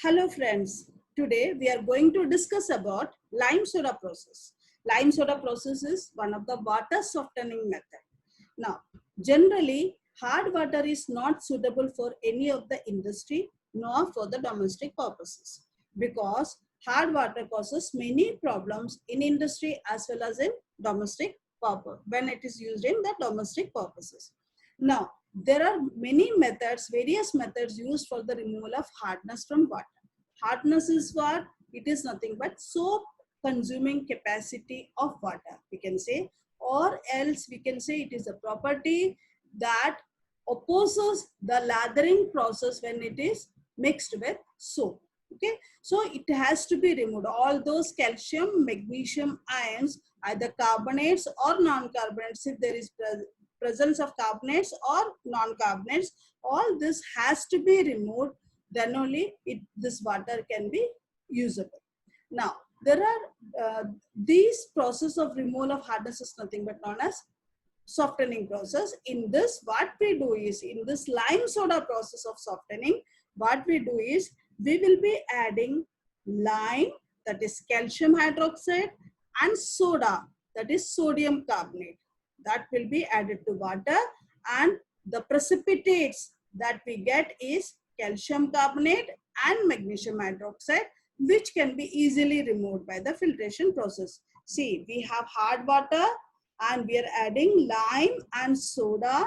Hello friends, today we are going to discuss about lime soda process. Lime soda process is one of the water softening method. Now, generally hard water is not suitable for any of the industry nor for the domestic purposes because hard water causes many problems in industry as well as in domestic purpose when it is used in the domestic purposes. Now, there are many methods, various methods used for the removal of hardness from water. Hardness is what? It is nothing but soap consuming capacity of water, we can say, or else we can say it is a property that opposes the lathering process when it is mixed with soap. Okay, so it has to be removed. All those calcium, magnesium ions, either carbonates or non-carbonates, if there is presence of carbonates or non-carbonates, all this has to be removed, then only this water can be usable. Now, there are these process of removal of hardness is nothing but known as softening process. In this, what we do is, in this lime soda process of softening, what we do is, we will be adding lime, that is calcium hydroxide, and soda, that is sodium carbonate. That will be added to water, and the precipitates that we get is calcium carbonate and magnesium hydroxide, which can be easily removed by the filtration process. See, we have hard water and we are adding lime and soda,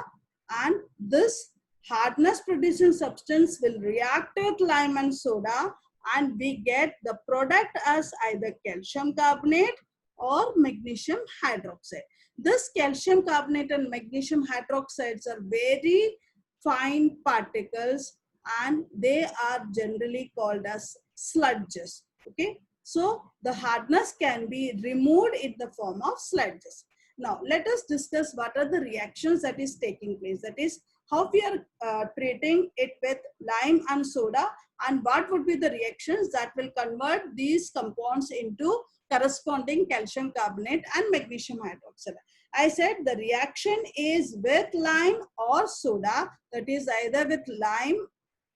and this hardness producing substance will react with lime and soda, and we get the product as either calcium carbonate or magnesium hydroxide. This calcium carbonate and magnesium hydroxides are very fine particles and they are generally called as sludges. Okay, so the hardness can be removed in the form of sludges. Now let us discuss what are the reactions that is taking place, that is how we are treating it with lime and soda, and what would be the reactions that will convert these compounds into corresponding calcium carbonate and magnesium hydroxide. I said the reaction is with lime or soda, that is either with lime,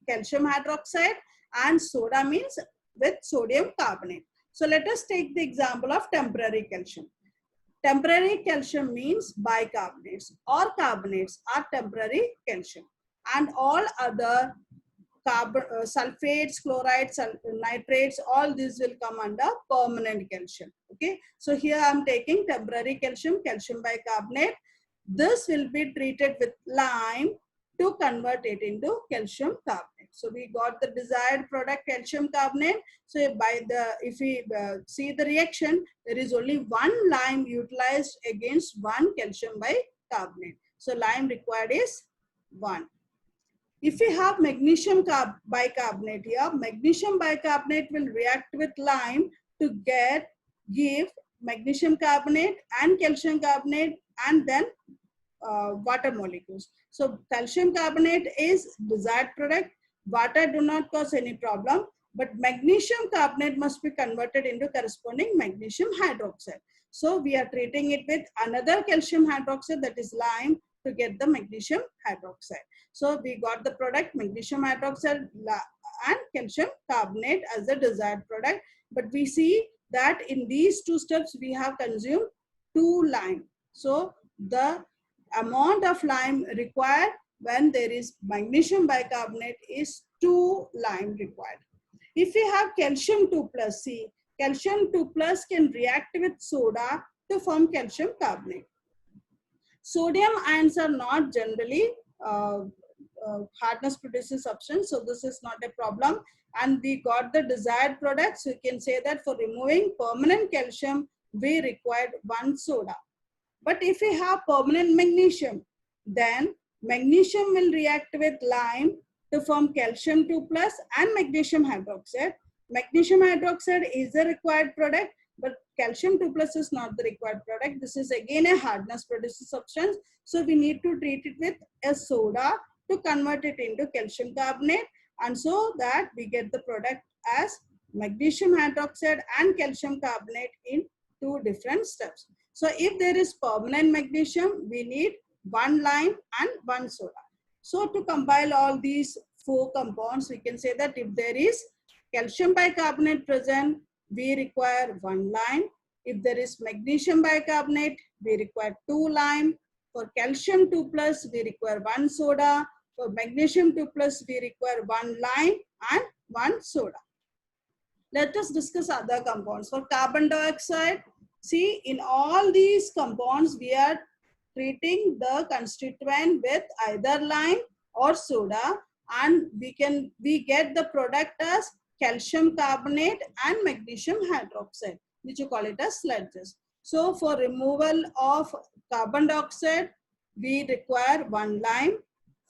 calcium hydroxide, and soda means with sodium carbonate. So let us take the example of temporary calcium. Temporary calcium means bicarbonates or carbonates are temporary calcium, and all other sulfates, chlorides, nitrates, all these will come under permanent calcium. Okay, so here I am taking temporary calcium, calcium bicarbonate. This will be treated with lime to convert it into calcium carbonate. So we got the desired product, calcium carbonate. So if we see the reaction, there is only one lime utilized against one calcium bicarbonate. So lime required is 1. If we have magnesium bicarbonate here, magnesium bicarbonate will react with lime to give magnesium carbonate and calcium carbonate, and then water molecules. So calcium carbonate is desired product. Water do not cause any problem, but magnesium carbonate must be converted into corresponding magnesium hydroxide. So we are treating it with another calcium hydroxide, that is lime, to get the magnesium hydroxide. So we got the product magnesium hydroxide and calcium carbonate as the desired product. But we see that in these two steps we have consumed 2 lime. So the amount of lime required when there is magnesium bicarbonate is 2 lime required. If we have calcium 2 plus, see, calcium 2 plus can react with soda to form calcium carbonate. Sodium ions are not generally hardness producing substance, so this is not a problem, and we got the desired product. So you can say that for removing permanent calcium we required 1 soda. But if we have permanent magnesium, then magnesium will react with lime to form calcium 2 plus and magnesium hydroxide. Magnesium hydroxide is the required product, but calcium 2 plus is not the required product. This is again a hardness producing substance. So we need to treat it with a soda to convert it into calcium carbonate, and so that we get the product as magnesium hydroxide and calcium carbonate in 2 different steps. So if there is permanent magnesium, we need 1 lime and 1 soda. So to compile all these 4 compounds, we can say that if there is calcium bicarbonate present, we require 1 lime. If there is magnesium bicarbonate, we require 2 lime. For calcium 2 plus, we require 1 soda. For magnesium 2 plus, we require 1 lime and 1 soda. Let us discuss other compounds. For carbon dioxide, see, in all these compounds, we are treating the constituent with either lime or soda, and we get the product as calcium carbonate and magnesium hydroxide, which you call it as sludges. So for removal of carbon dioxide, we require 1 lime.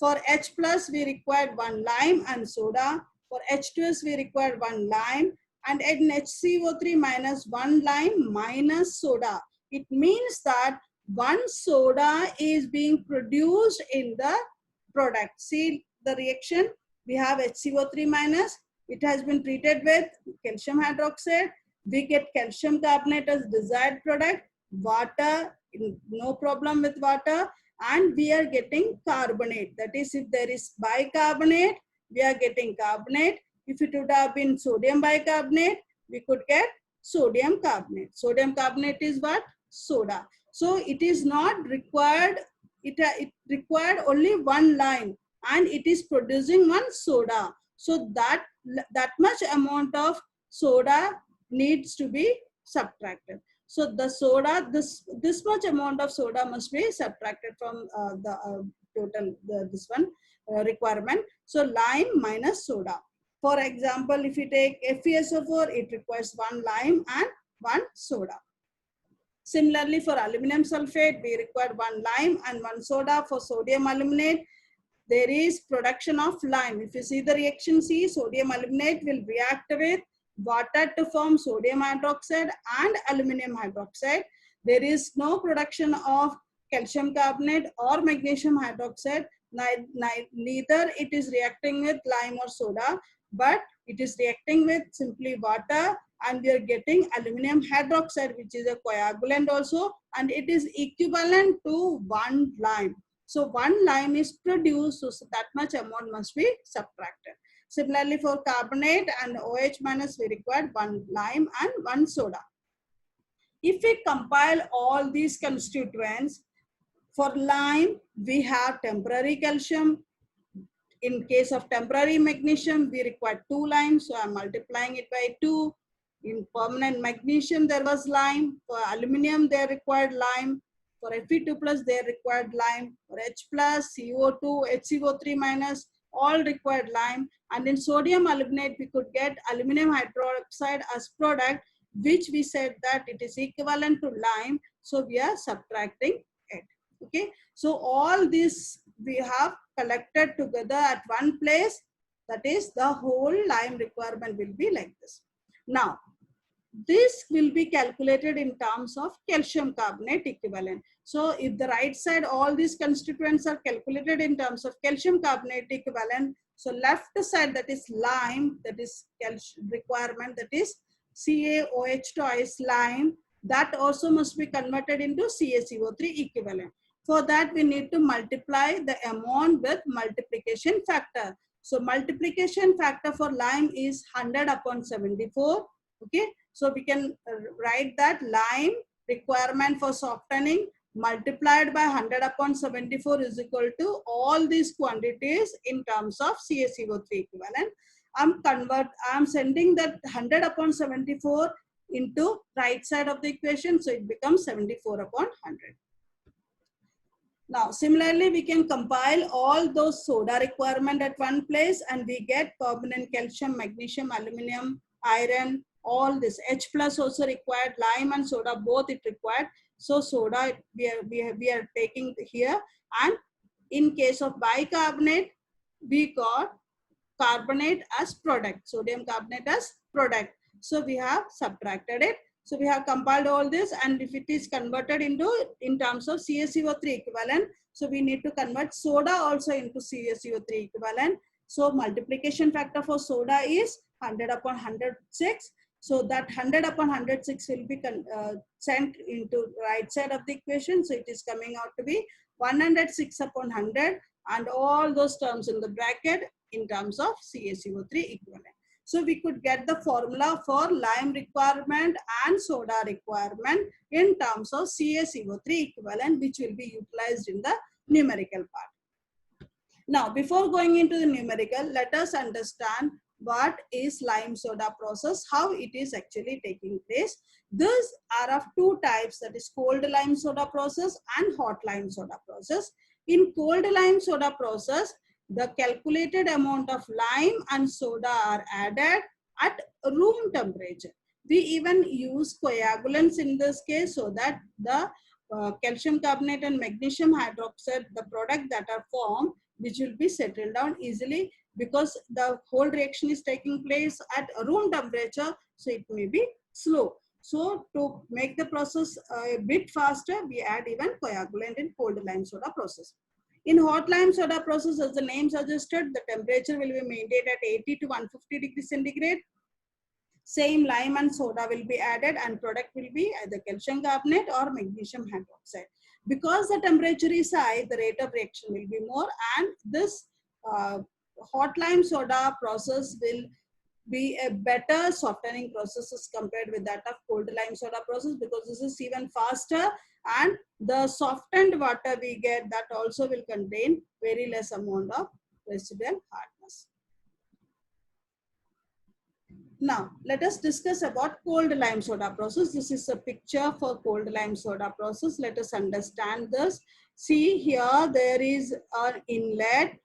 For H plus, we require 1 lime and soda. For H2S, we require 1 lime. And in HCO3 minus 1 lime minus soda. It means that 1 soda is being produced in the product. See the reaction. We have HCO3 minus. It has been treated with calcium hydroxide. We get calcium carbonate as desired product. Water, no problem with water. And we are getting carbonate. That is, if there is bicarbonate, we are getting carbonate. If it would have been sodium bicarbonate, we could get sodium carbonate. Sodium carbonate is what? Soda. So it is not required, it required only 1 lime and it is producing 1 soda. So that much amount of soda needs to be subtracted. So the soda, this much amount of soda must be subtracted from the total, this one requirement. So lime minus soda. For example, if you take FeSO4, it requires 1 lime and 1 soda. Similarly, for aluminum sulfate, we require 1 lime and 1 soda. For sodium aluminate, there is production of lime. If you see the reaction C, sodium aluminate will react with water to form sodium hydroxide and aluminum hydroxide. There is no production of calcium carbonate or magnesium hydroxide. Neither it is reacting with lime or soda, but it is reacting with simply water, and we are getting aluminum hydroxide, which is a coagulant also, and it is equivalent to 1 lime. So 1 lime is produced, so that much amount must be subtracted. Similarly, for carbonate and OH minus, we require 1 lime and 1 soda. If we compile all these constituents, for lime, we have temporary calcium. In case of temporary magnesium, we require 2 limes, so I'm multiplying it by 2. In permanent magnesium, there was lime. For aluminum, they required lime. For Fe2 plus, they required lime. For H plus, CO2, HCO3 minus, all required lime. And in sodium aluminate, we could get aluminum hydroxide as product, which we said that it is equivalent to lime. So we are subtracting it. Okay. So all this we have collected together at one place. That is, the whole lime requirement will be like this. Now, this will be calculated in terms of calcium carbonate equivalent. So if the right side, all these constituents are calculated in terms of calcium carbonate equivalent, so left side, that is lime, that is calcium requirement, that is CaOH twice lime, that also must be converted into CaCO3 equivalent. For that, we need to multiply the amount with multiplication factor. So multiplication factor for lime is 100 upon 74. Okay, so we can write that lime requirement for softening multiplied by 100 upon 74 is equal to all these quantities in terms of CaCO3 equivalent. I'm sending that 100 upon 74 into right side of the equation, so it becomes 74 upon 100. Now, similarly, we can compile all those soda requirement at one place and we get permanent calcium, magnesium, aluminum, iron, all this. H plus also required, lime and soda, both it required. So soda we are taking here, and in case of bicarbonate, we got carbonate as product, sodium carbonate as product. So we have subtracted it. So we have compiled all this, and if it is converted into in terms of CaCO3 equivalent, so we need to convert soda also into CaCO3 equivalent. So multiplication factor for soda is 100 upon 106. So that 100 upon 106 will be sent into right side of the equation. So it is coming out to be 106 upon 100, and all those terms in the bracket in terms of CaCO3 equivalent. So we could get the formula for lime requirement and soda requirement in terms of CaCO3 equivalent, which will be utilized in the numerical part. Now, before going into the numerical, let us understand what is lime soda process, how it is actually taking place. These are of two types, that is cold lime soda process and hot lime soda process. In cold lime soda process, the calculated amount of lime and soda are added at room temperature. We even use coagulants in this case so that the calcium carbonate and magnesium hydroxide, the product that are formed, which will be settled down easily because the whole reaction is taking place at room temperature, so it may be slow. So to make the process a bit faster, we add even coagulant in cold lime soda process. In hot lime soda process, as the name suggested, the temperature will be maintained at 80 to 150 degrees centigrade. Same lime and soda will be added and product will be either calcium carbonate or magnesium hydroxide. Because the temperature is high, the rate of reaction will be more, and this hot lime soda process will be a better softening process as compared with that of cold lime soda process, because this is even faster, and the softened water we get, that also will contain very less amount of residual hardness. Now, let us discuss about cold lime soda process. This is a picture for cold lime soda process. Let us understand this. See here, there is an inlet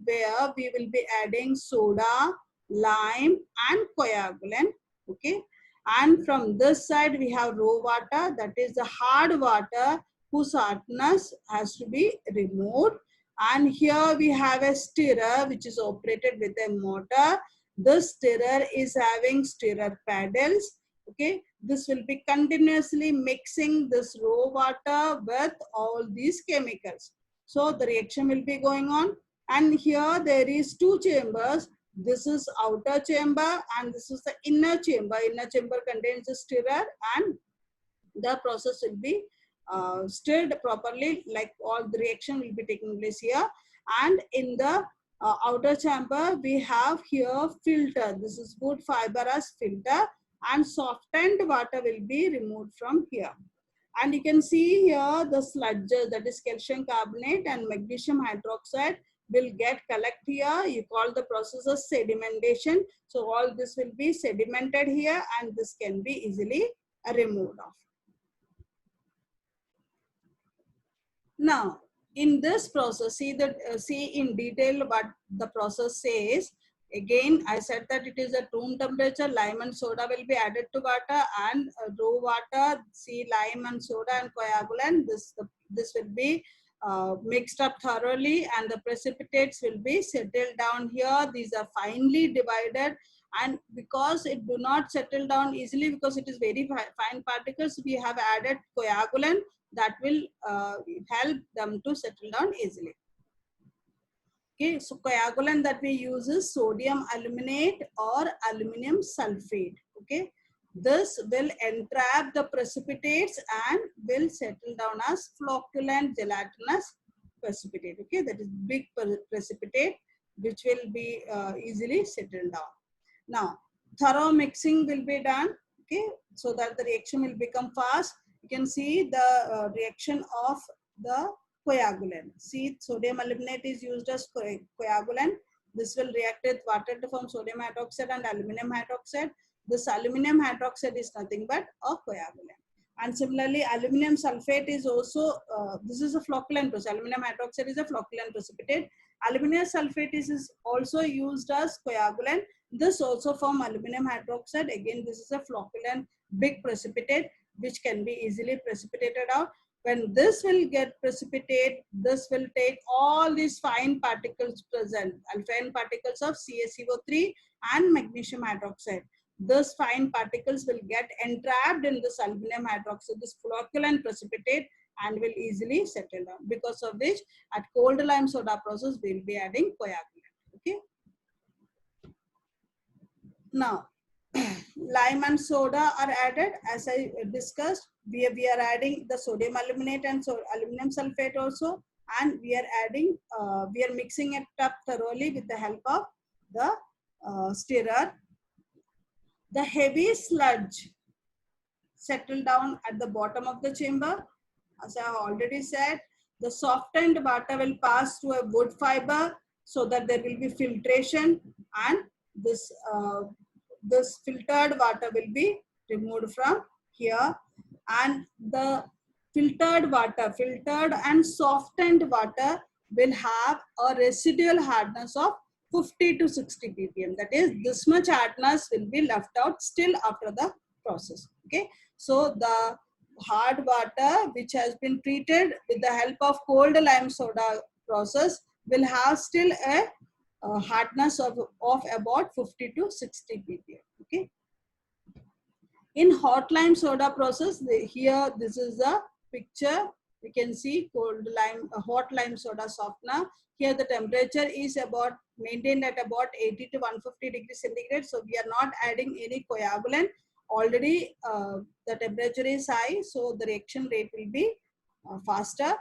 where we will be adding soda, lime and coagulant. Okay. And from this side, we have raw water, that is the hard water whose hardness has to be removed. And here we have a stirrer which is operated with a motor. This stirrer is having stirrer paddles. Okay, this will be continuously mixing this raw water with all these chemicals. So the reaction will be going on, and here there is two chambers. This is outer chamber and this is the inner chamber. Inner chamber contains the stirrer, and the process will be stirred properly, like all the reaction will be taking place here. And in the outer chamber, we have here filter. This is wood fibrous filter, and softened water will be removed from here. And you can see here the sludges, that is calcium carbonate and magnesium hydroxide, will get collect here. You call the process as sedimentation. So all this will be sedimented here, and this can be easily removed off. Now, in this process, see in detail what the process says. Again, I said that it is at room temperature. Lime and soda will be added to water, and raw water, see lime and soda and coagulant. This will be mixed up thoroughly, and the precipitates will be settled down here. These are finely divided, and because it do not settle down easily, because it is very fine particles, we have added coagulant that will help them to settle down easily. Okay, so coagulant that we use is sodium aluminate or aluminum sulfate. Okay, this will entrap the precipitates and will settle down as flocculent gelatinous precipitate. Okay, that is big precipitate which will be easily settled down. Now, thorough mixing will be done. Okay, so that the reaction will become fast. You can see the reaction of the coagulant. See, sodium aluminate is used as coagulant. This will react with water to form sodium hydroxide and aluminum hydroxide. This aluminum hydroxide is nothing but a coagulant. And similarly, aluminum sulfate is also, this is a flocculant process. Aluminum hydroxide is a flocculant precipitate. Aluminum sulfate is also used as coagulant. This also form aluminum hydroxide. Again, this is a flocculant big precipitate which can be easily precipitated out. When this will get precipitate, this will take all these fine particles present, fine particles of CaCO3 and magnesium hydroxide. Those fine particles will get entrapped in this aluminum hydroxide, this flocculant precipitate, and will easily settle down. Because of which, at cold lime soda process, we will be adding coagulant. Okay. Now, lime and soda are added. As I discussed, we are adding the sodium aluminate and aluminum sulfate also, and we are adding, we are mixing it up thoroughly with the help of the stirrer. the heavy sludge settle down at the bottom of the chamber. As I have already said, the softened water will pass to a wood fiber so that there will be filtration, and this filtered water will be removed from here. And the filtered and softened water will have a residual hardness of 50 to 60 ppm. That is, this much hardness will be left out still after the process. Okay, so the hard water which has been treated with the help of cold lime soda process will have still a hardness of about 50 to 60 ppm. Okay, in hot lime soda process, here this is the picture. You can see cold lime, hot lime soda softener. Here the temperature is about maintained at about 80 to 150 degrees centigrade. So we are not adding any coagulant. Already the temperature is high, so the reaction rate will be faster,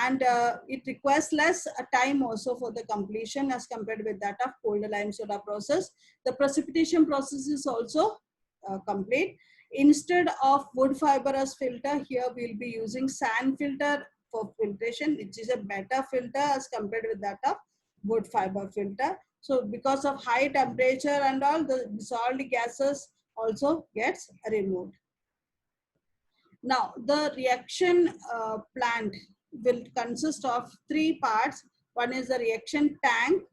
and it requires less time also for the completion as compared with that of cold lime soda process. The precipitation process is also complete. Instead of wood fibrous filter, here we'll be using sand filter for filtration, which is a better filter as compared with that of wood fiber filter. So because of high temperature and all, the dissolved gases also gets removed. Now the reaction plant will consist of three parts. One is the reaction tank.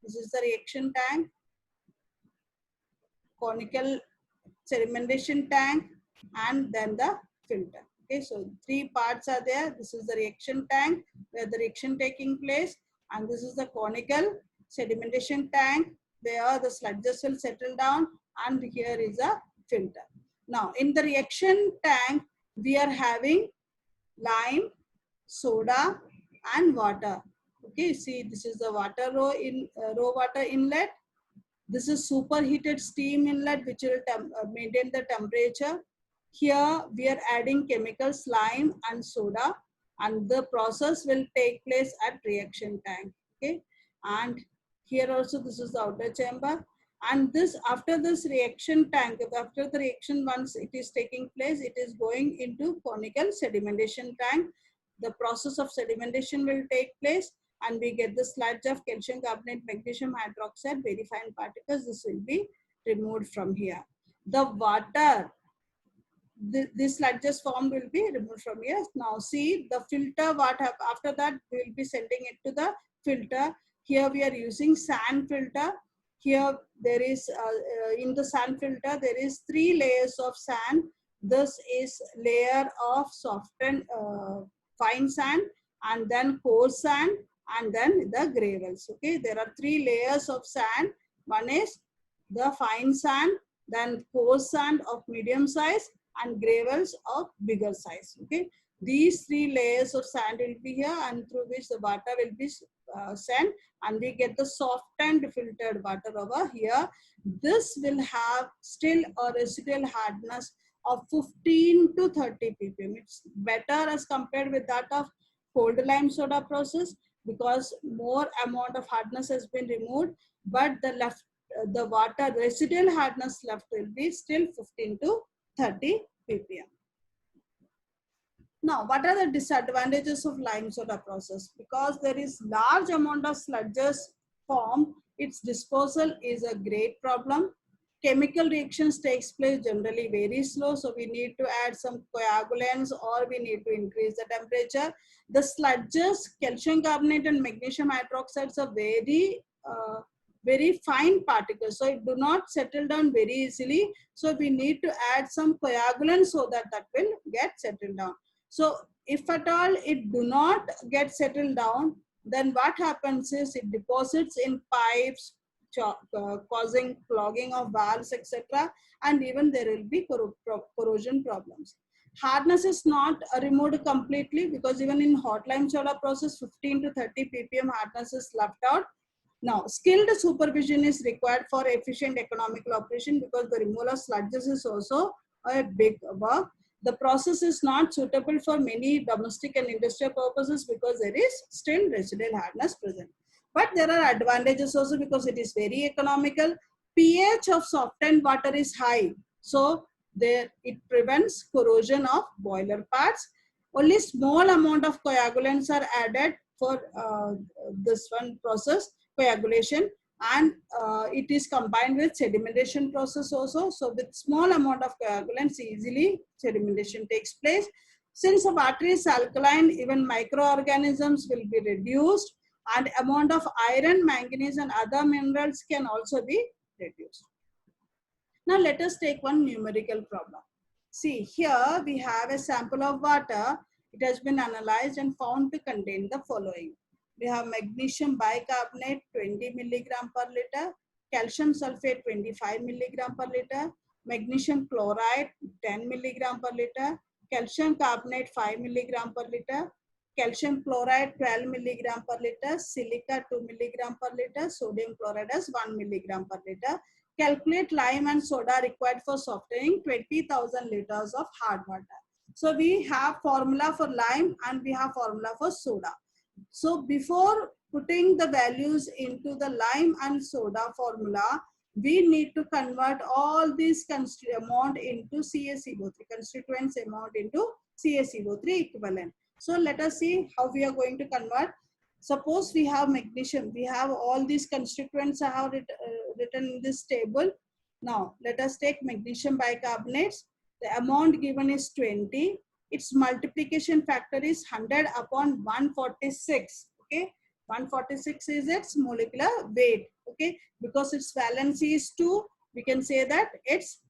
This is the reaction tank. Conical sedimentation tank, and then the filter. Okay, so three parts are there. This is the reaction tank where the reaction taking place, and this is the conical sedimentation tank where the sludges will settle down, and here is a filter. Now in the reaction tank we are having lime, soda and water. Okay, see, this is the water row water inlet. This is superheated steam inlet which will maintain the temperature. Here we are adding chemicals, lime and soda, and the process will take place at reaction tank. Okay, and here also this is the outer chamber. And this, after this reaction tank, after the reaction, once it is taking place, it is going into conical sedimentation tank. The process of sedimentation will take place, and we get the sludge of calcium carbonate, magnesium hydroxide, very fine particles. This will be removed from here. The water, this sludges form will be removed from here. Now see the filter, what after that we will be sending it to the filter. Here we are using sand filter. Here there is, in the sand filter, there is 3 layers of sand. This is layer of softened fine sand, and then coarse sand, and then the gravels. Okay, there are 3 layers of sand. One is the fine sand, then coarse sand of medium size, and gravels of bigger size. Okay, these 3 layers of sand will be here, and through which the water will be sent, and we get the softened filtered water over here. This will have still a residual hardness of 15 to 30 ppm. It's better as compared with that of cold lime soda process because more amount of hardness has been removed, but the water residual hardness left will be still 15 to 30 ppm. Now, what are the disadvantages of lime soda process? Because there is large amount of sludges formed, its disposal is a great problem. Chemical reactions takes place generally very slow, so we need to add some coagulants or we need to increase the temperature. The sludges, calcium carbonate and magnesium hydroxides are very fine particles, so it do not settle down very easily. So we need to add some coagulant so that will get settled down. So if at all it do not get settled down, then what happens is it deposits in pipes, causing clogging of valves, etc. And even there will be corrosion problems. Hardness is not removed completely because even in hot lime soda process, 15 to 30 ppm hardness is left out. Now, skilled supervision is required for efficient economical operation because the removal of sludges is also a big work. The process is not suitable for many domestic and industrial purposes because there is still residual hardness present. But there are advantages also because it is very economical. pH of softened water is high. So there it prevents corrosion of boiler parts. Only small amount of coagulants are added for this one process, coagulation, and it is combined with sedimentation process also. So with small amount of coagulants, easily sedimentation takes place. Since the water is alkaline, even microorganisms will be reduced, and amount of iron, manganese and other minerals can also be reduced. Now let us take one numerical problem. See, here we have a sample of water. It has been analyzed and found to contain the following. We have magnesium bicarbonate 20 milligram per liter, calcium sulfate 25 milligram per liter, magnesium chloride 10 milligram per liter, calcium carbonate 5 milligram per liter, calcium chloride 12 milligram per liter, silica 2 milligram per liter, sodium chloride as 1 milligram per liter. Calculate lime and soda required for softening 20,000 liters of hard water. So we have formula for lime and we have formula for soda. So before putting the values into the lime and soda formula, we need to convert all these amount into CaCO3, constituents amount into CaCO3 equivalent. So let us see how we are going to convert. Suppose we have magnesium, we have all these constituents I have written in this table. Now let us take magnesium bicarbonates. The amount given is 20. Its multiplication factor is 100 upon 146. Okay, 146 is its molecular weight. Okay, because its valency is 2, we can say that its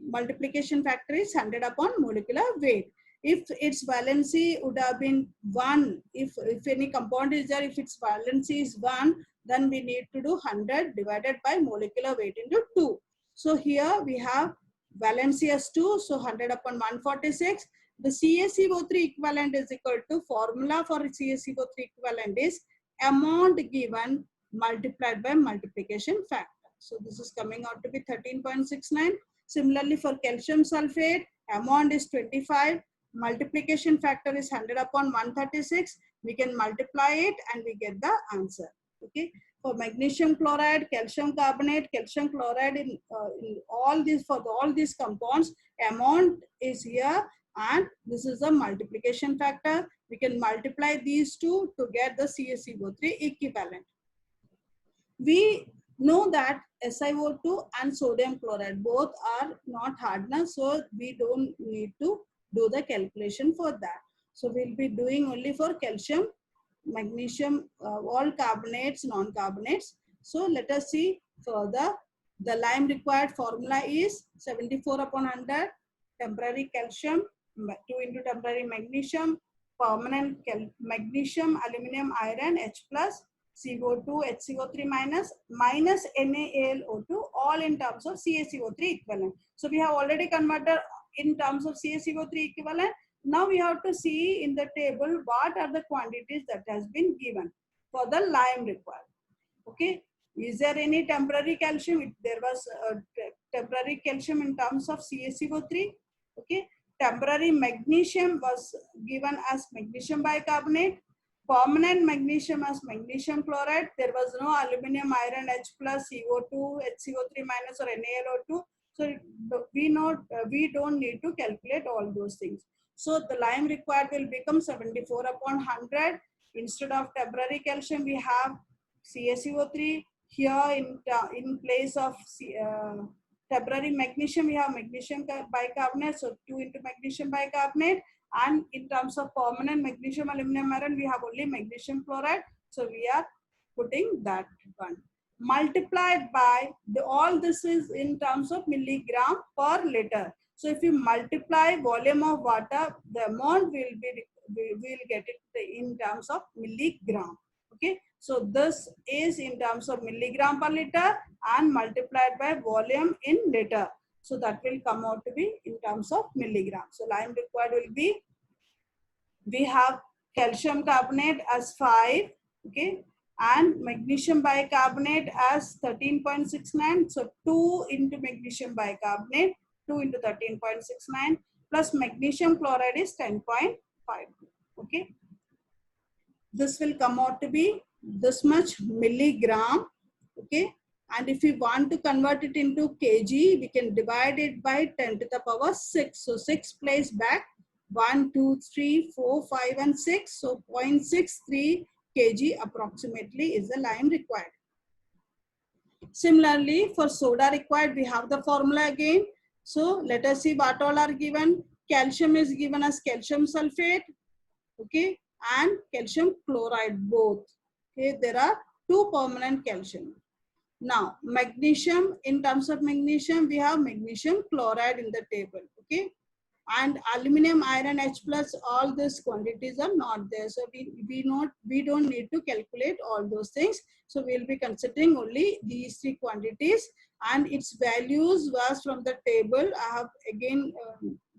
multiplication factor is 100 upon molecular weight. If its valency would have been 1, if any compound is there, if its valency is 1, then we need to do 100 divided by molecular weight into 2. So here we have valency as 2, so 100 upon 146. The CaCO3 equivalent is equal to, formula for CaCO3 equivalent is amount given multiplied by multiplication factor. So this is coming out to be 13.69. Similarly for calcium sulfate, amount is 25. Multiplication factor is 100 upon 136. We can multiply it and we get the answer. Okay. For magnesium chloride, calcium carbonate, calcium chloride, in all these, for all these compounds, amount is here and this is the multiplication factor. We can multiply these two to get the CaCO3 equivalent. We know that SiO2 and sodium chloride both are not hardeners, so we don't need to do the calculation for that. So we'll be doing only for calcium, magnesium, all carbonates, non-carbonates. So let us see further. The lime required formula is 74 upon 100, temporary calcium, 2 into temporary magnesium, permanent magnesium, aluminum, iron, H plus, CO2, HCO3 minus, minus NaAlO2, all in terms of CaCO3 equivalent. So we have already converted in terms of CaCO3 equivalent. Now we have to see in the table what are the quantities that has been given for the lime required. Okay, is there any temporary calcium? There was temporary calcium in terms of CaCO3. Okay, temporary magnesium was given as magnesium bicarbonate. Permanent magnesium as magnesium chloride. There was no aluminum, iron, H plus, CO2, HCO3 minus or NaLO2. So we don't need to calculate all those things. So the lime required will become 74 upon 100. Instead of temporary calcium, we have CaCO3. Here in place of temporary magnesium, we have magnesium bicarbonate. So 2 into magnesium bicarbonate. And in terms of permanent magnesium, aluminum, iron, we have only magnesium chloride. So we are putting that one. Multiplied by, all this is in terms of milligram per liter. So if you multiply volume of water, the amount will get it in terms of milligram. Okay. So this is in terms of milligram per liter and multiplied by volume in liter. So that will come out to be in terms of milligram. So lime required will be, we have calcium carbonate as 5, okay, and magnesium bicarbonate as 13.69. So 2 into magnesium bicarbonate, 2 into 13.69 plus magnesium chloride is 10.5. Okay, this will come out to be this much milligram. Okay, And if we want to convert it into kg, we can divide it by 10 to the power 6. So 6 placed back, 1, 2, 3, 4, 5, and 6. So 0.63 kg approximately is the lime required. Similarly, for soda required, we have the formula again. So let us see what all are given. Calcium is given as calcium sulfate, okay, and calcium chloride both. Okay, there are two permanent calcium. Now, magnesium, in terms of magnesium, we have magnesium chloride in the table, okay. And aluminum, iron, H plus, all these quantities are not there. So we don't need to calculate all those things. So we'll be considering only these three quantities, and its values was from the table. I have again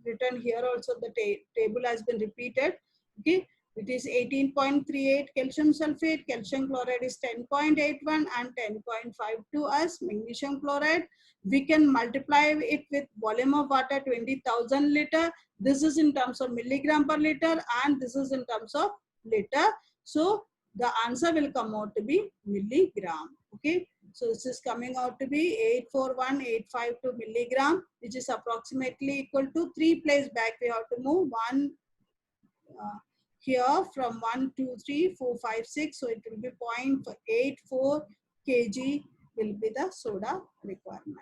written here also, the table has been repeated, okay. It is 18.38 calcium sulfate, calcium chloride is 10.81 and 10.52 as magnesium chloride. We can multiply it with volume of water 20,000 liter. This is in terms of milligram per liter and this is in terms of liter. So the answer will come out to be milligram. Okay. So this is coming out to be 841,852 milligram, which is approximately equal to 3 place back. We have to move 1 here from 1, 2, 3, 4, 5, 6. So it will be 0.84 kg will be the soda requirement.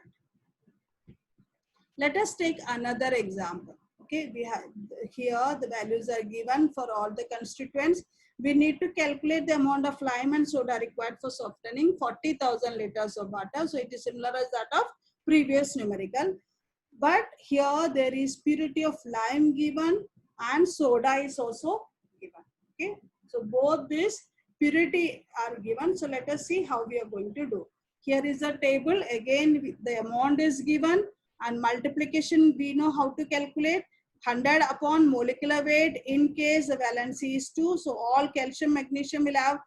Let us take another example. Okay, we have here the values are given for all the constituents. We need to calculate the amount of lime and soda required for softening 40,000 liters of water. So it is similar as that of previous numerical. But here there is purity of lime given and soda is also given. Okay, so both these purity are given. So let us see how we are going to do. Here is a table. Again, the amount is given and multiplication we know how to calculate. 100 upon molecular weight in case the valency is 2. So all calcium, magnesium will have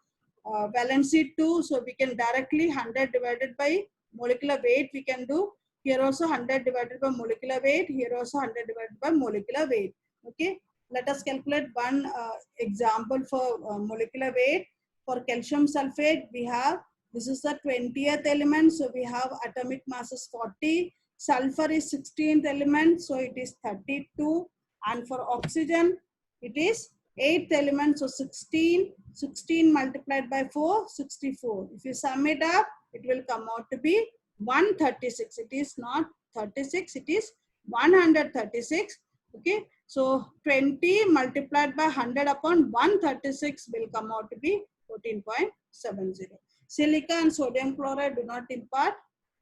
valency 2. So we can directly 100 divided by molecular weight we can do. Here also 100 divided by molecular weight. Here also 100 divided by molecular weight. Okay. Let us calculate one example for molecular weight. For calcium sulfate, we have, this is the 20th element. So we have atomic mass is 40. Sulfur is 16th element. So it is 32. And for oxygen, it is 8th element. So 16. 16 multiplied by 4, 64. If you sum it up, it will come out to be 136. It is not 36. It is 136. Okay. So 20 multiplied by 100 upon 136 will come out to be 14.70. Silica and sodium chloride do not impart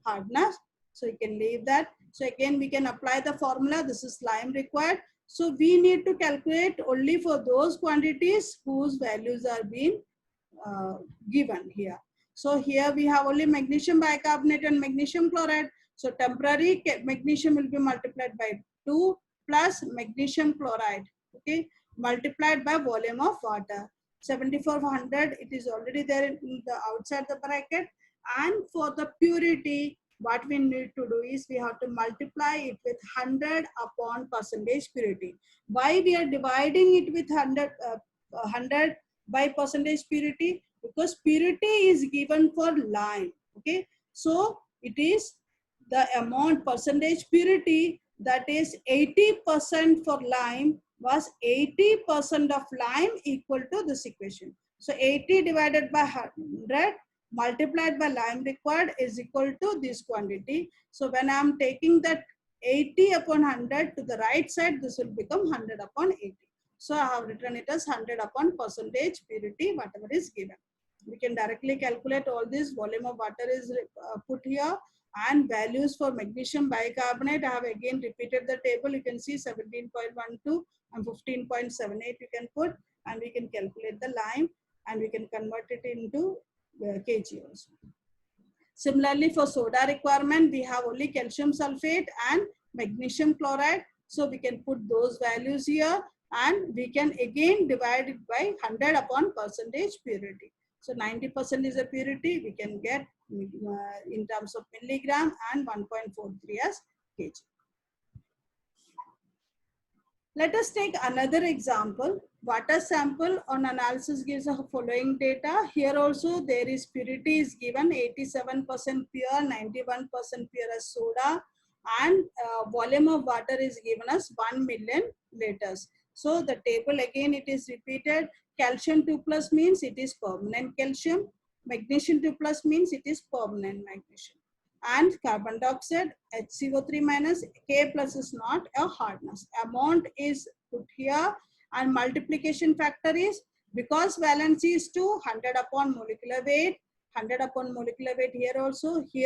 hardness. So you can leave that. So again, we can apply the formula. This is lime required. So we need to calculate only for those quantities whose values are being given here. So here we have only magnesium bicarbonate and magnesium chloride. So temporary magnesium will be multiplied by 2 plus magnesium chloride, okay, multiplied by volume of water. 7400, it is already there in the outside the bracket. And for the purity, what we need to do is we have to multiply it with 100 upon percentage purity. Why we are dividing it with 100 by percentage purity? Because purity is given for lime, okay. So it is the amount percentage purity, that is 80% for lime was 80% of lime equal to this equation. So 80 divided by 100 multiplied by lime required is equal to this quantity. So when I am taking that 80 upon 100 to the right side, this will become 100 upon 80. So I have written it as 100 upon percentage purity, whatever is given. We can directly calculate all this. Volume of water is put here. And values for magnesium bicarbonate, I have again repeated the table. You can see 17.12 and 15.78 you can put, and we can calculate the lime and we can convert it into kg also. Similarly, for soda requirement, we have only calcium sulfate and magnesium chloride. So we can put those values here and we can again divide it by 100 upon percentage purity. So 90% is a purity, we can get in terms of milligram and 1.43 as kg. Let us take another example. Water sample on analysis gives the following data. Here also there is purity is given 87% pure, 91% pure as soda, and volume of water is given as 1 million liters. So the table again it is repeated. Calcium 2 plus means it is permanent calcium. Magnesium 2 plus means it is permanent magnesium. And carbon dioxide HCO3 minus, K plus is not a hardness. Amount is put here, and multiplication factor is, because valency is 2, 100 upon molecular weight, 100 upon molecular weight here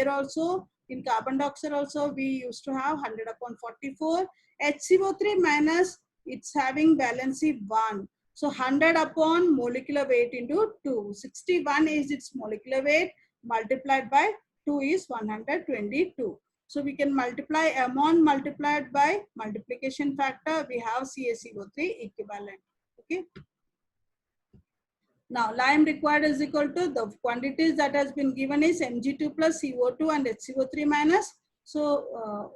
also in carbon dioxide also we used to have 100 upon 44. HCO3 minus, it's having valency 1. So 100 upon molecular weight into 2. 61 is its molecular weight, multiplied by 2 is 122. So we can multiply amount multiplied by multiplication factor. We have CaCO3 equivalent. Okay. Now lime required is equal to the quantities that has been given is Mg2 plus CO2 and HCO3 minus. So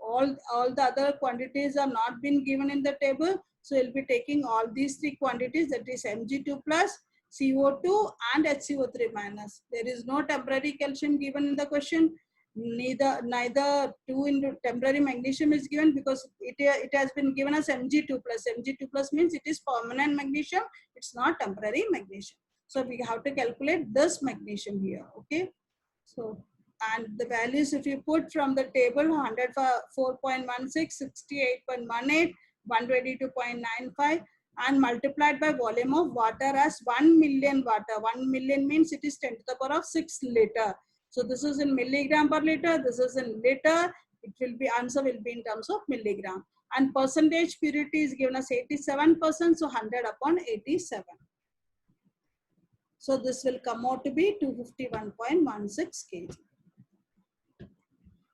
all the other quantities are not been given in the table. So we'll be taking all these three quantities, that is Mg2 plus, CO2 and HCO3 minus. There is no temporary calcium given in the question. Neither 2 into temporary magnesium is given, because it has been given as Mg2 plus. Mg2 plus means it is permanent magnesium. It's not temporary magnesium. So we have to calculate this magnesium here. Okay. So, and the values if you put from the table, 104.16, 68.18, 122.95, and multiplied by volume of water as 1 million water. 1 million means it is 10 to the power of 6 liter. So this is in milligram per liter. This is in liter. It will be, answer will be in terms of milligram. And percentage purity is given as 87%. So 100 upon 87. So this will come out to be 251.16 kg.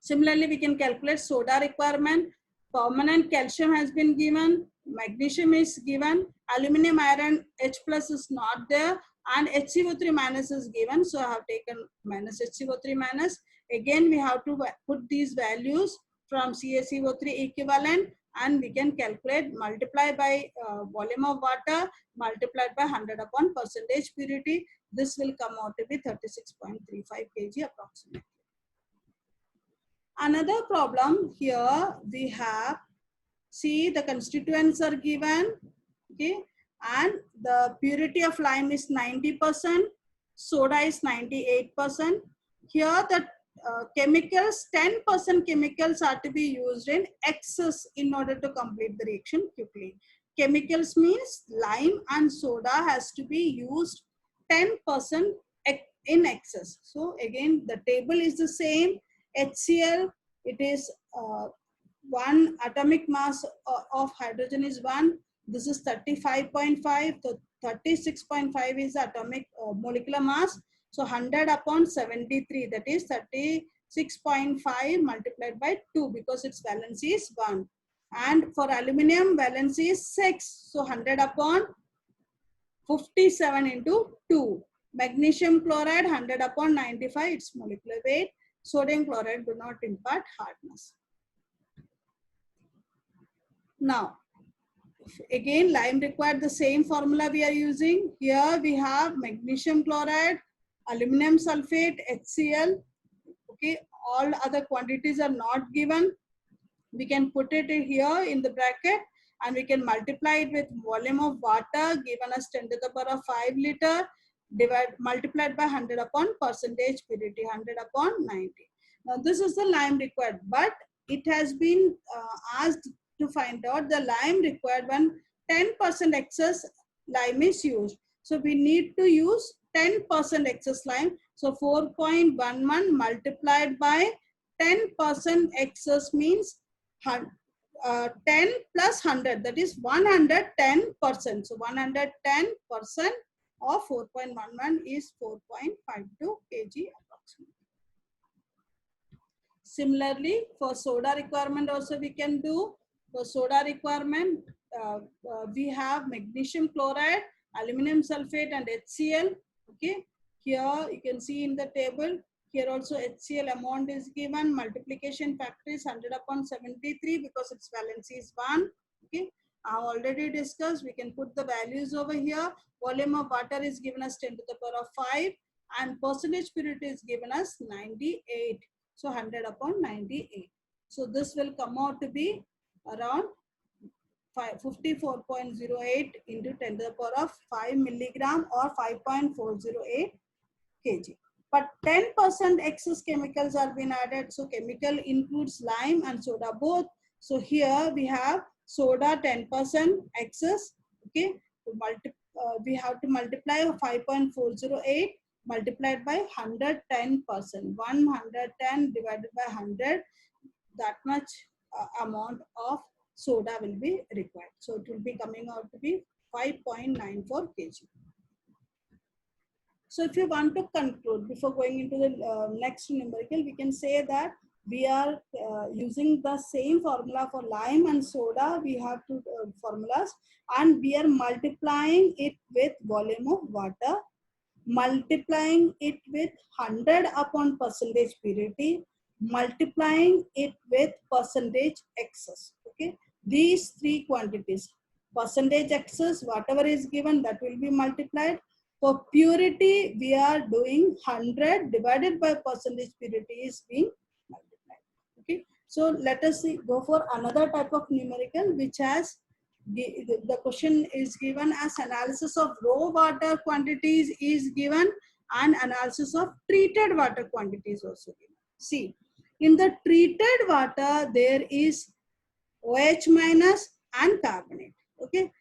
Similarly, we can calculate soda requirement. Permanent calcium has been given, magnesium is given, aluminum iron H plus is not there, and HCO3 minus is given. So I have taken minus HCO3 minus. Again, we have to put these values from CaCO3 equivalent, and we can calculate, multiply by volume of water, multiplied by 100 upon percentage purity. This will come out to be 36.35 kg approximately. Another problem here we have, see the constituents are given, okay, and the purity of lime is 90%, soda is 98%. Here the chemicals, 10% chemicals are to be used in excess in order to complete the reaction quickly. Chemicals means lime and soda has to be used 10% in excess. So again the table is the same. HCl, it is 1 atomic mass of hydrogen is 1. This is 35.5. So 36.5 is atomic molecular mass. So 100 upon 73, that is 36.5 multiplied by 2, because its valency is 1. And for aluminum, valency is 6. So 100 upon 57 into 2. Magnesium chloride 100 upon 95, its molecular weight. Sodium chloride do not impart hardness. Now, again lime required, the same formula we are using. Here we have magnesium chloride, aluminum sulfate, HCl. Okay, all other quantities are not given. We can put it here in the bracket, and we can multiply it with volume of water given as 10 to the power of 5 liter, multiplied by 100 upon percentage purity, 100 upon 90. Now this is the lime required, but it has been asked to find out the lime required when 10% excess lime is used. So we need to use 10% excess lime. So 4.11 multiplied by 10% excess means 10 plus 100, that is 110%. So 110% of 4.11 is 4.52 kg approximately. Similarly, for soda requirement also we can do. For soda requirement, we have magnesium chloride, aluminum sulfate and HCl. Okay, here you can see in the table. Here also HCl amount is given. Multiplication factor is 100 upon 73 because its valency is 1. Okay, I already discussed. We can put the values over here. Volume of water is given as 10 to the power of 5 and percentage purity is given as 98. So 100 upon 98. So this will come out to be around 54.08 into 10 to the power of 5 milligram or 5.408 kg. But 10% excess chemicals are being added. So chemical includes lime and soda both. So here we have soda 10% excess. Okay, we have to multiply 5.408 multiplied by 110%. 110 divided by 100, that much amount of soda will be required. So it will be coming out to be 5.94 kg. So if you want to conclude before going into the next numerical, we can say that we are using the same formula for lime and soda. We have two formulas and we are multiplying it with volume of water, multiplying it with 100 upon percentage purity, multiplying it with percentage excess. Okay, these three quantities, percentage excess, whatever is given, that will be multiplied. For purity, we are doing 100 divided by percentage purity is being multiplied. Okay, so let us see, go for another type of numerical which has the question is given as analysis of raw water quantities is given and analysis of treated water quantities also given. See, in the treated water there is OH minus and carbonate. Okay,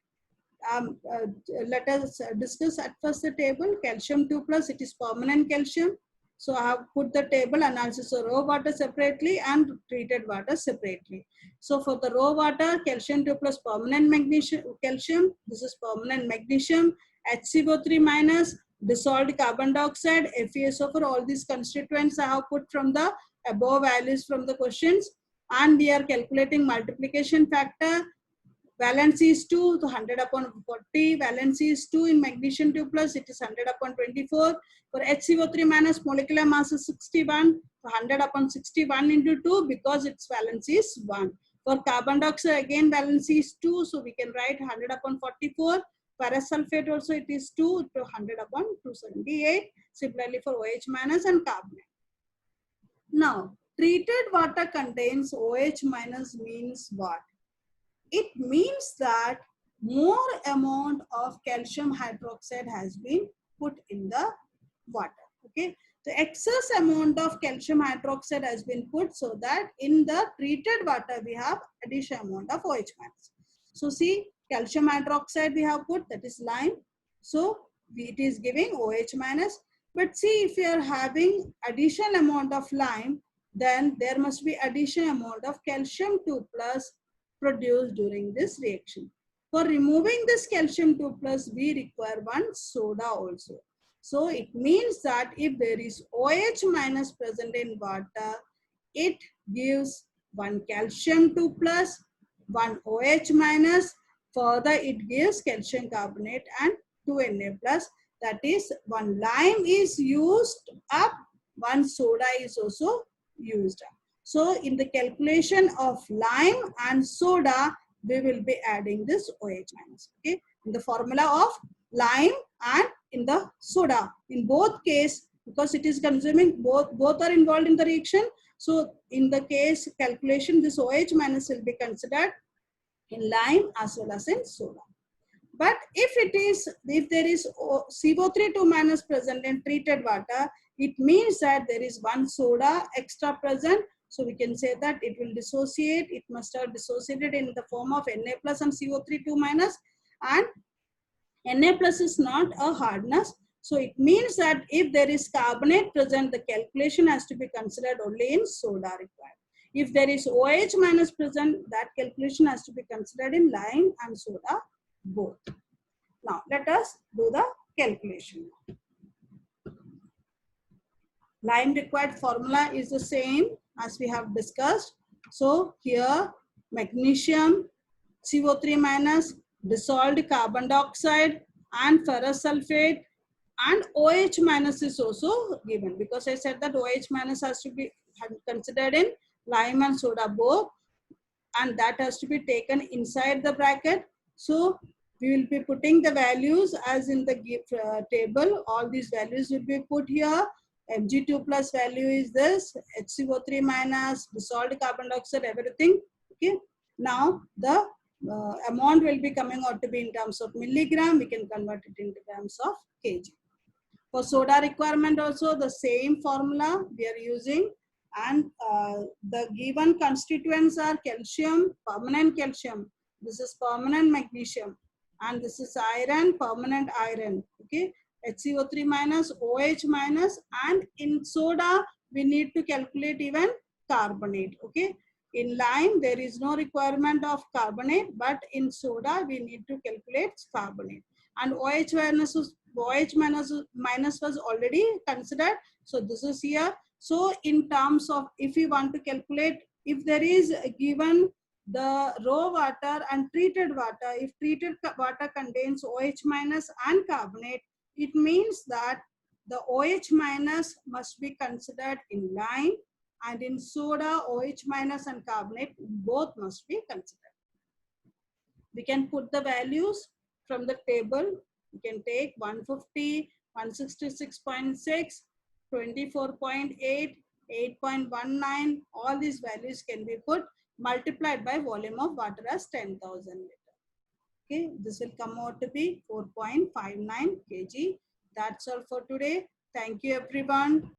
let us discuss at first the table. Calcium 2 plus, it is permanent calcium. So I have put the table analysis of raw water separately and treated water separately. So for the raw water, calcium 2 plus permanent magnesium, calcium, this is permanent magnesium, HCO3 minus, dissolved carbon dioxide, FeSO4, all these constituents I have put from the above values from the questions. And we are calculating multiplication factor. Valency is 2, so 100 upon 40. Valency is 2 in magnesium 2 plus, it is 100 upon 24. For HCO3 minus, molecular mass is 61, so 100 upon 61 into 2 because its valency is 1. For carbon dioxide, again valency is 2, so we can write 100 upon 44. Ferrous sulfate also it is 2 to 100 upon 278. Similarly for OH minus and carbonate. Now, treated water contains OH minus means what? It means that more amount of calcium hydroxide has been put in the water. Okay, the excess amount of calcium hydroxide has been put so that in the treated water we have additional amount of OH minus. So see, calcium hydroxide we have put, that is lime. So it is giving OH minus. But see, if you are having additional amount of lime, then there must be additional amount of calcium 2 plus produced during this reaction. For removing this calcium 2 plus, we require one soda also. So it means that if there is OH minus present in water, it gives one calcium 2 plus, one OH minus, further it gives calcium carbonate and 2 Na plus. That is, one lime is used up, one soda is also used up. So in the calculation of lime and soda, we will be adding this OH minus. Okay, in the formula of lime and in the soda. In both case, because it is consuming, both are involved in the reaction. So in the case calculation, this OH minus will be considered in lime as well as in soda. But if there is CO3 2 minus present in treated water, it means that there is one soda extra present. So we can say that it will dissociate. It must have dissociated in the form of Na plus and CO3 2 minus, and Na plus is not a hardness. So it means that if there is carbonate present, the calculation has to be considered only in soda required. If there is OH minus present, that calculation has to be considered in lime and soda both. Now let us do the calculation. Lime required formula is the same as we have discussed. So here magnesium, CO3 minus, dissolved carbon dioxide and ferrous sulfate, and OH minus is also given because I said that OH minus has to be considered in lime and soda both, and that has to be taken inside the bracket. So we will be putting the values as in the table. All these values will be put here. Mg2 plus value is this, HCO3 minus, dissolved carbon dioxide, everything. Okay. Now the amount will be coming out to be in terms of milligram. We can convert it into grams of kg. For soda requirement also the same formula we are using, and the given constituents are calcium, permanent calcium. This is permanent magnesium, and this is iron, permanent iron. Okay, HCO3 minus, OH minus, and in soda we need to calculate even carbonate. Okay, in lime there is no requirement of carbonate, but in soda we need to calculate carbonate. And OH minus was already considered, so this is here. So in terms of, if you want to calculate, if there is given the raw water and treated water, if treated water contains OH minus and carbonate, it means that the OH minus must be considered in lime, and in soda OH minus and carbonate both must be considered. We can put the values from the table. We can take 150, 166.6, 24.8, 8.19. All these values can be put, multiplied by volume of water as 10,000 liters. Okay, this will come out to be 4.59 kg. That's all for today. Thank you everyone.